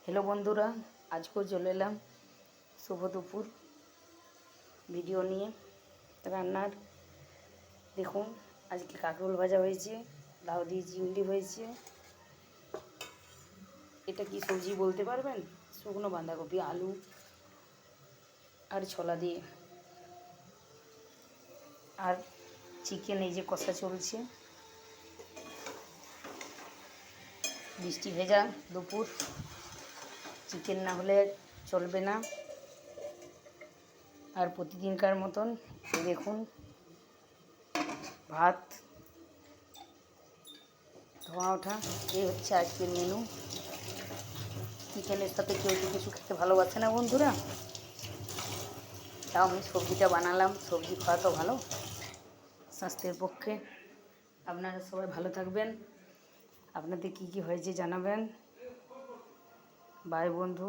Hello बंधुरा आज को चले एलाम शुभ दुपुर भिडियो निये रान्नार देखुन आज के काकरोल भाजा হয়েছে লাউ দিয়ে চিংড়ি হয়েছে। এটা কি সবজি বলতে পারবেন? শুকনো বাঁধাকপি আলু আর ছোলা দিয়ে আর চিকেন এই যে কষা চলছে। বৃষ্টি ভেজা দুপুর, চিকেন না হলে চলবে না। আর প্রতিদিনকার মতন এই দেখুন ভাত ধোয়া ওঠা, এই হচ্ছে আজকের মেনু। চিকেনের সাথে কেউ তো কিছু খেতে ভালোবাসে না বন্ধুরা, তাও আমি সবজিটা বানালাম। সবজি খাওয়া তো ভালো স্বাস্থ্যের পক্ষে। আপনারা সবাই ভালো থাকবেন, আপনাদের কী কী হয়েছে জানাবেন। বাই বন্ধু।